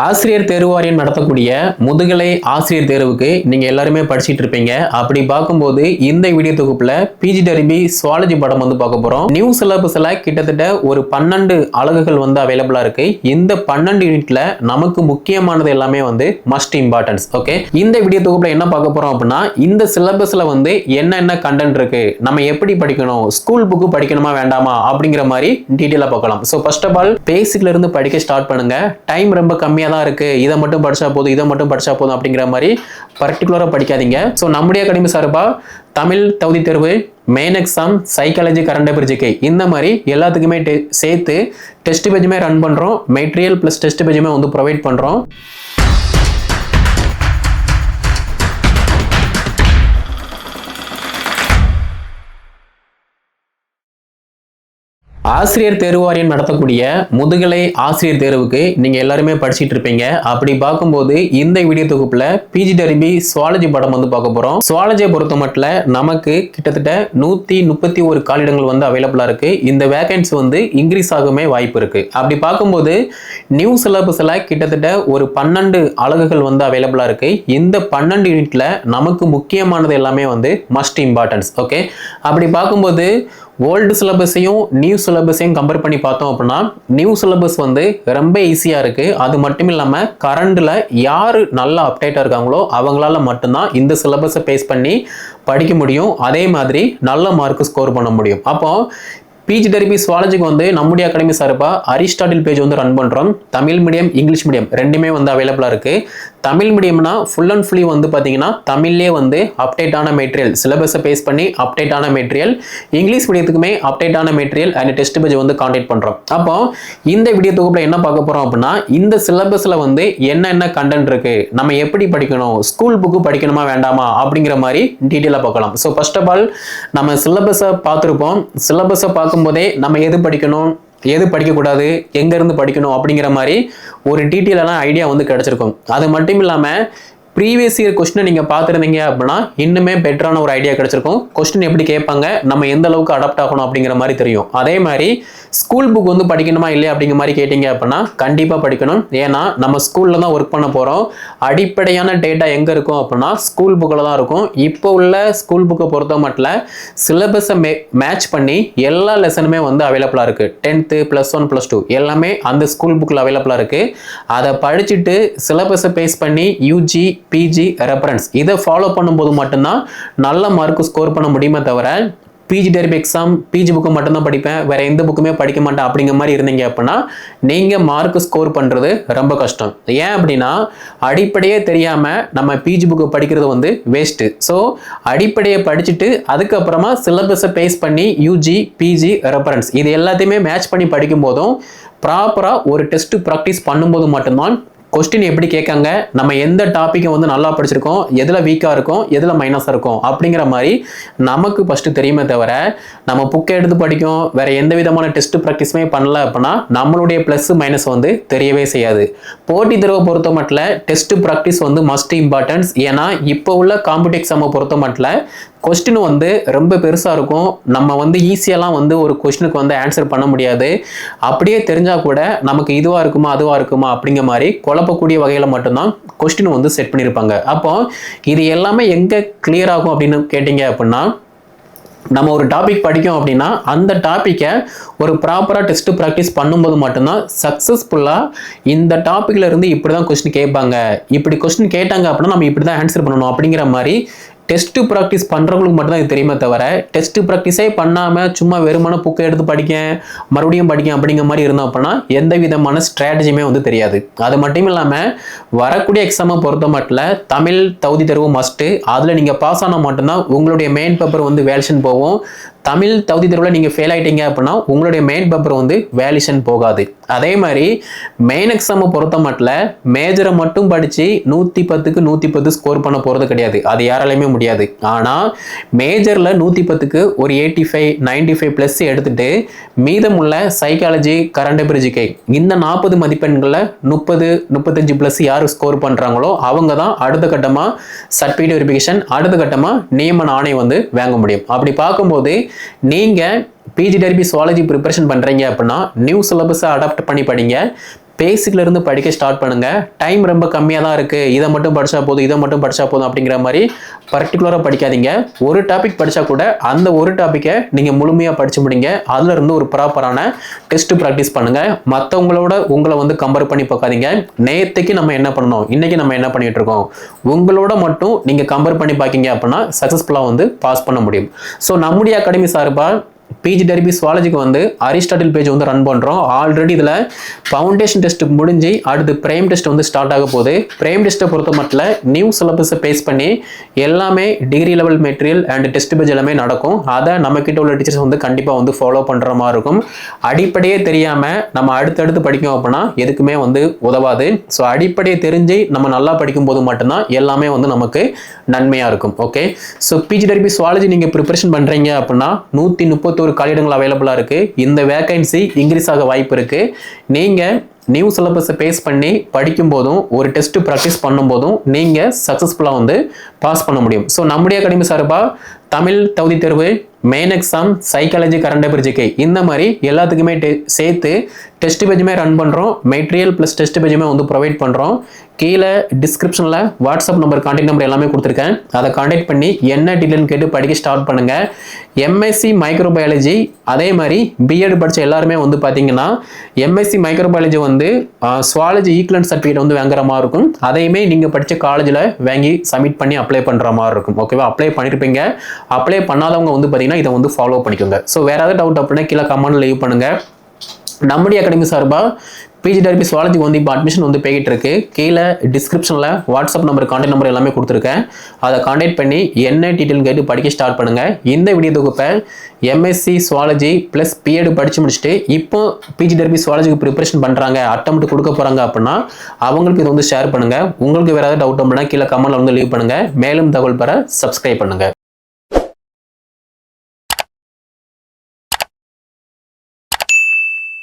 ஆசிரியர் தேர்வு வாரியம் நடத்தக்கூடிய முதுகலை ஆசிரியர் தேர்வுக்கு நீங்க எல்லாருமே படிச்சிட்டு இருப்பீங்க. அப்படி பார்க்கும்போது இந்த வீடியோ தொகுப்புல பிஜிடிஆர்பி சுவாலஜி பாடம் பார்க்க போறோம். நியூ சிலபஸ்ல கிட்டத்தட்ட ஒரு 12 அலகுகள் அவைலபிளா இருக்கு. இந்த 12 யூனிட்ல நமக்கு முக்கியமானது எல்லாமே மஸ்ட் இம்பார்ட்டன்ஸ். ஓகே, இந்த வீடியோ தொகுப்புல என்ன பார்க்க போறோம் அப்படின்னா, இந்த சிலபஸ்ல என்னென்ன கண்டென்ட் இருக்கு, நம்ம எப்படி படிக்கணும், ஸ்கூல் புக்கு படிக்கணுமா வேண்டாமா அப்படிங்கிற மாதிரி டீடைலா பார்க்கலாம். ஸோ ஃபர்ஸ்ட் ஆஃப் ஆல் பேசிக்ல இருந்து படிக்க ஸ்டார்ட் பண்ணுங்க. டைம் ரொம்ப கம்மியா தான் இருக்கு, இதை மட்டும் படிச்சா போதும், இதை மட்டும் படிச்சா போதும் அப்படிங்கிற மாதிரி பர்டிகுலரா படிக்காதீங்க. ஸோ நம்முடைய அகாடமி சார்பா தமிழ் தகுதி தேர்வு, main exam, psychology, current affairs, GK இந்த மாதிரி எல்லாத்துக்குமே சேர்த்து டெஸ்ட் பேஜுமே ரன் பண்றோம். மெட்டீரியல் பிளஸ் டெஸ்ட் பேஜுமே ப்ரொவைட் பண்றோம். ஆசிரியர் தேர்வு வாரியம் நடத்தக்கூடிய முதுகலை ஆசிரியர் தேர்வுக்கு நீங்க எல்லாருமே படிச்சிட்டு இருப்பீங்க. அப்படி பார்க்கும்போது இந்த வீடியோ தொகுப்புல பிஜிடிஆர்பி சுவாலஜி பாடம் பார்க்க போறோம். சுவாலஜியை பொறுத்த மட்டும் நமக்கு கிட்டத்தட்ட 131 காலிடங்கள் அவைலபிளா இருக்கு. இந்த வேகன்சி இன்க்ரீஸ் ஆகுமே வாய்ப்பு இருக்கு. அப்படி பார்க்கும்போது நியூ சிலபஸ்ல கிட்டத்தட்ட ஒரு 12 அலகுகள் அவைலபிளா இருக்கு. இந்த 12 யூனிட்ல நமக்கு முக்கியமானது எல்லாமே மஸ்ட் இம்பார்ட்டன்ஸ். ஓகே, அப்படி பார்க்கும்போது ஓல்டு சிலபஸையும் நியூ சிலபஸையும் கம்பேர் பண்ணி பார்த்தோம் அப்படின்னா, நியூ சிலபஸ் ரொம்ப ஈஸியா இருக்கு. அது மட்டும் இல்லாம கரண்ட்ல யாரு நல்லா அப்டேட்டா இருக்காங்களோ அவங்களால மட்டும்தான் இந்த சிலபஸை பேஸ் பண்ணி படிக்க முடியும். அதே மாதிரி நல்ல மார்க் ஸ்கோர் பண்ண முடியும். அப்போ பிஜிடிஆர்பி சுவாலஜிக்கு நம்முடைய அகாடமி சார்பா அரிஸ்டாட்டில் பேஜ் ரன் பண்றோம். தமிழ் மீடியம், இங்கிலீஷ் மீடியம் ரெண்டுமே அவைலபிளா இருக்கு. தமிழ் மீடியம்னா ஃபுல் அண்ட் ஃபுல்லி பாத்தீங்கன்னா தமிழ்லேயே அப்டேட் ஆன மெட்டீரியல், சிலபஸை பேஸ் பண்ணி அப்டேட் ஆன மெட்டீரியல். இங்கிலீஷ் மீடியத்துக்குமே அப்டேட் ஆன material and test page contact பண்றோம். அப்போ இந்த வீடியோ தொகுப்புல என்ன பார்க்க போறோம் அப்படின்னா, இந்த சிலபஸ்ல என்னென்ன கண்டென்ட் இருக்கு, நம்ம எப்படி படிக்கணும், ஸ்கூல் புக்கு படிக்கணுமா வேண்டாமா அப்படிங்கிற மாதிரி டீட்டெயிலா பார்க்கலாம். ஸோ ஃபர்ஸ்ட் ஆஃப் ஆல் நம்ம சிலபஸை பார்த்துருப்போம். சிலபஸை பார்க்கும்போதே நம்ம எது படிக்கணும், எது படிக்கக்கூடாது, எங்கேருந்து படிக்கணும் அப்படிங்கிற மாதிரி ஒரு டீட்டெயிலான ஐடியா கிடைச்சிருக்கும். அது மட்டும் இல்லாமல் ப்ரீவியஸ் இயர் கொஸ்டினை நீங்கள் பார்த்துருந்தீங்க அப்படின்னா இன்னுமே பெட்டரான ஒரு ஐடியா கிடைச்சிருக்கும். கொஸ்டின் எப்படி கேட்பாங்க, நம்ம எந்த அளவுக்கு அடாப்ட் ஆகணும் அப்படிங்கிற மாதிரி தெரியும். அதே மாதிரி ஸ்கூல் புக் படிக்கணுமா இல்லையா அப்படிங்கிற மாதிரி கேட்டிங்க அப்படின்னா கண்டிப்பாக படிக்கணும். ஏன்னா நம்ம ஸ்கூலில் தான் ஒர்க் பண்ண போகிறோம். அடிப்படையான டேட்டா எங்கே இருக்கும் அப்படின்னா ஸ்கூல் புக்கில் தான் இருக்கும். இப்போ உள்ள ஸ்கூல் புக்கை பொறுத்த மட்டும் சிலபஸை மேட்ச் பண்ணி எல்லா லெசனுமே அவைலபிளாக இருக்குது. 10th, +1, +2 எல்லாமே அந்த ஸ்கூல் புக்கில் அவைலபிளாக இருக்குது. அதை படிச்சுட்டு சிலபஸை பேஸ் பண்ணி யூஜி, பிஜி ரெஃபரன்ஸ் இதை ஃபாலோ பண்ணும்போது மட்டும்தான் நல்ல மார்க் ஸ்கோர் பண்ண முடியுமே தவிர பிஜிடிஆர்பி எக்ஸாம், பிஜி புக்கு மட்டும்தான் படிப்பேன், வேற எந்த புக்குமே படிக்க மாட்டேன் அப்படிங்கிற மாதிரி இருந்தீங்க அப்படின்னா நீங்க மார்க் ஸ்கோர் பண்றது ரொம்ப கஷ்டம். ஏன் அப்படின்னா அடிப்படையே தெரியாம நம்ம பிஜி புக்கு படிக்கிறது வேஸ்ட். ஸோ அடிப்படையை படிச்சுட்டு அதுக்கப்புறமா சிலபஸை பேஸ் பண்ணி யூஜி, பிஜி ரெஃபரன்ஸ் இது எல்லாத்தையுமே மேட்ச் பண்ணி படிக்கும் போதும் ப்ராப்பரா ஒரு டெஸ்ட் ப்ராக்டிஸ் பண்ணும்போது மட்டும்தான் கொஸ்டின் எப்படி கேட்காங்க, நம்ம எந்த டாப்பிக்கை நல்லா படிச்சிருக்கோம், எதில் வீக்காக இருக்கும், எதில் மைனஸாக இருக்கும் அப்படிங்கிற மாதிரி நமக்கு ஃபஸ்ட்டு தெரியுமே தவிர நம்ம புக்கை எடுத்து படிக்கும் வேற எந்த விதமான டெஸ்ட் ப்ராக்டிஸுமே பண்ணல அப்படின்னா நம்மளுடைய ப்ளஸ் மைனஸ் தெரியவே செய்யாது. போட்டி தேர்வை பொறுத்த மட்டும் டெஸ்ட் ப்ராக்டிஸ் மஸ்ட் இம்பார்ட்டன்ஸ். ஏன்னா இப்போ உள்ள காம்படிட்டிவ் எக்ஸாமை பொறுத்த மட்டும் கொஸ்டின் ரொம்ப பெருசாக இருக்கும். நம்ம ஈஸியெல்லாம் ஒரு கொஸ்டினுக்கு ஆன்சர் பண்ண முடியாது. அப்படியே தெரிஞ்சால் கூட நமக்கு இதுவாக இருக்குமா அதுவாக இருக்குமா அப்படிங்கிற மாதிரி குழப்பக்கூடிய வகையில் மட்டும்தான் கொஸ்டின் செட் பண்ணியிருப்பாங்க. அப்போ இது எல்லாமே எங்கே கிளியர் ஆகும் அப்படின்னு கேட்டிங்க அப்படின்னா, நம்ம ஒரு டாபிக் படிக்கும் அப்படின்னா அந்த டாப்பிக்கை ஒரு ப்ராப்பராக டெஸ்ட் ப்ராக்டிஸ் பண்ணும்போது மட்டும்தான் சக்ஸஸ்ஃபுல்லாக இந்த டாப்பிக்ல இருந்து இப்படி தான் கொஸ்டின் கேட்பாங்க, இப்படி கொஸ்டின் கேட்டாங்க அப்படின்னா நம்ம இப்படி தான் ஆன்சர் பண்ணணும் அப்படிங்கிற மாதிரி டெஸ்ட் ப்ராக்டிஸ் பண்ணுறவங்களுக்கு மட்டும் தான் இது தெரியுமே தவிர டெஸ்ட் ப்ராக்டிஸே பண்ணாமல் சும்மா வெறுமான புக்கை எடுத்து படிக்க மறுபடியும் படிக்க அப்படிங்கிற மாதிரி இருந்தோம் அப்படின்னா எந்த விதமான ஸ்ட்ராட்டஜியுமே தெரியாது. அது மட்டும் இல்லாமல் வரக்கூடிய எக்ஸாமை பொறுத்த மட்டும் தமிழ் தகுதி தேர்வு மஸ்ட்டு. அதில் நீங்கள் பாஸ் ஆனால் மட்டும்தான் உங்களுடைய மெயின் பேப்பர் வேலிடேஷன் போகும். தமிழ் தகுதி தேர்வில் நீங்கள் ஃபெயில் ஆகிட்டீங்க அப்படின்னா உங்களுடைய மெயின் பேப்பர் வேலிடேஷன் போகாது. அதே மாதிரி மெயின் எக்ஸாமை பொறுத்த மட்டும் மேஜரை மட்டும் படித்து 110க்கு 110 ஸ்கோர் பண்ண போகிறது கிடையாது. அது யாராலையுமே முடியாது. ஆனால் மேஜரில் 110க்கு ஒரு 85, 95+ எடுத்துட்டு மீதமுள்ள சைக்காலஜி, கரண்ட் அஃபேர்ஸ், ஜிகே இந்த 40 மதிப்பெண்களில் 30, 35+ யார் ஸ்கோர் பண்ணுறாங்களோ அவங்க தான் அடுத்த கட்டமாக சர்டிஃபிகேட் வெரிஃபிகேஷன், அடுத்த கட்டமாக நியமன ஆணை வாங்க முடியும். அப்படி பார்க்கும்போது நீங்கள் பிஜிடிஆர்பி சுவாலஜி ப்ரிப்பரேஷன் பண்ணுறீங்க அப்படின்னா நியூ சிலபஸை அடாப்ட் பண்ணி படிங்க. பேசிக்ல இருந்து படிக்க ஸ்டார்ட் பண்ணுங்க. டைம் ரொம்ப கம்மியாக தான் இருக்கு, இதை மட்டும் படிச்சா போதும் இதை மட்டும் படிச்சா போதும் அப்படிங்கிற மாதிரி பர்டிகுலராக படிக்காதீங்க. ஒரு டாபிக் படிச்சா கூட அந்த ஒரு டாப்பிக்கை நீங்க முழுமையாக படிச்சு முடிங்க. அதுல இருந்து ஒரு ப்ராப்பரான டெஸ்ட் ப்ராக்டிஸ் பண்ணுங்க. மற்றவங்களோட உங்களை வந்து கம்பேர் பண்ணி பார்க்காதீங்க. நேற்றுக்கு நம்ம என்ன பண்ணணும், இன்னைக்கு நம்ம என்ன பண்ணிட்டு இருக்கோம், உங்களோட மட்டும் நீங்க கம்பேர் பண்ணி பார்க்கீங்க அப்படின்னா சக்சஸ்ஃபுல்லாக வந்து பாஸ் பண்ண முடியும். ஸோ நம்முடைய அகாடமி சார்பாக பிஜி டெரிபி சுவாலஜிக்கு வந்து அரிஸ்டாட்டில் பேஜ் வந்து ரன் பண்ணுறோம். ஆல்ரெடி இதில் ஃபவுண்டேஷன் டெஸ்ட் முடிஞ்சு அடுத்து பிரைம் டெஸ்ட் வந்து ஸ்டார்ட் ஆக போகுது. பிரைம் டெஸ்ட்டை பொறுத்த மட்டும் நியூ சிலபஸை பேஸ் பண்ணி எல்லாமே degree level material and test page எல்லாமே நடக்கும். அதை நம்ம கிட்ட உள்ள டீச்சர்ஸ் வந்து கண்டிப்பாக வந்து ஃபாலோ பண்ணுற மாதிரி இருக்கும். அடிப்படையே தெரியாமல் நம்ம அடுத்தடுத்து படிக்கும் அப்படின்னா எதுக்குமே வந்து உதவாது. ஸோ அடிப்படையை தெரிஞ்சு நம்ம நல்லா படிக்கும் போது மட்டும்தான் எல்லாமே வந்து நமக்கு நன்மையாக இருக்கும். Okay, so PG TRB zoology நீங்கள் ப்ரிப்பரேஷன் பண்ணுறீங்க அப்படின்னா 131 காலியிடங்கள் அவைலபிளா இருக்கு. இந்த வேகன்சி இன்க்ரீஸ் ஆக வாய்ப்பு இருக்கு. நீங்க நியூ சிலபஸை பேஸ் பண்ணி படிக்கும் போதும் ஒரு டெஸ்ட் ப்ராக்டிஸ் பண்ணும் போதும் நீங்க சக்சஸ்ஃபுல்லா வந்து பாஸ் பண்ண முடியும். ஸோ நம்முடைய அகாடமி சார்பா தமிழ் தகுதி தேர்வு, main exam, psychology, current affair, GK இந்த மாதிரி எல்லாத்துக்குமே சேர்த்து டெஸ்ட் பேஜுமே ரன் பண்ணுறோம். மெட்டீரியல் ப்ளஸ் டெஸ்ட் பேஜுமே வந்து ப்ரொவைட் பண்ணுறோம். கீழே டிஸ்கிரிப்ஷனில் வாட்ஸ்அப் நம்பர், கான்டாக்ட் நம்பர் எல்லாமே கொடுத்துருக்கேன். அதை கான்டாக்ட் பண்ணி என்ன டீட்டெயில்னு கேட்டு படிக்க ஸ்டார்ட் பண்ணுங்க. எம்எஸ்சி மைக்ரோபயாலஜி அதே மாதிரி பிஎட் படித்த எல்லாருமே வந்து பார்த்தீங்கன்னா எம்எஸ்சி மைக்ரோபயாலஜி வந்து சுவாலஜி ஈக்குவலன்ட் சர்டிஃபிகேட் வந்து வாங்குற மாதிரி இருக்கும். அதையுமே நீங்கள் படித்த காலேஜில் வாங்கி சப்மிட் பண்ணி அப்ளை பண்ணுற மாதிரி இருக்கும். ஓகேவா, அப்ளை பண்ணியிருப்பீங்க. அப்ளை பண்ணாதவங்க வந்து பார்த்தீங்கன்னா இதை வந்து ஃபாலோ பண்ணிக்கோங்க. ஸோ வேற ஏதாவது டவுட் அப்படின்னா கீழே கமெண்ட் லீவ் பண்ணுங்க. நம்முடைய அகாடமி சார்பாக பிஜி டெரிபி சுவாலஜி வந்து இப்போ அட்மிஷன் வந்து போய்கிட்டு இருக்கு. கீழே டிஸ்கிரிப்ஷனில் வாட்ஸ்அப் நம்பர், கான்டாக்ட் நம்பர் எல்லாமே கொடுத்துருக்கேன். அதை கான்டாக்ட் பண்ணி என்ன டீட்டெயில் கேட்டு படிக்க ஸ்டார்ட் பண்ணுங்க. இந்த வீடியோ தொகுப்பை எம்எஸ்சி சுவாலஜி ப்ளஸ் பிஎட் படித்து முடிச்சுட்டு இப்போ பிஜி டெரிபி சுவாலஜிக்கு ப்ரிப்பரேஷன் பண்ணுறாங்க, அட்டெம்ப்ட் கொடுக்க போகிறாங்க அப்படின்னா அவங்களுக்கு இதை வந்து ஷேர் பண்ணுங்க. உங்களுக்கு வேற ஏதாவது டவுட் அப்படின்னா கீழே கமெண்ட்ல வந்து லீவ் பண்ணுங்க. மேலும் தகவல் பெற சப்ஸ்கிரைப் பண்ணுங்க.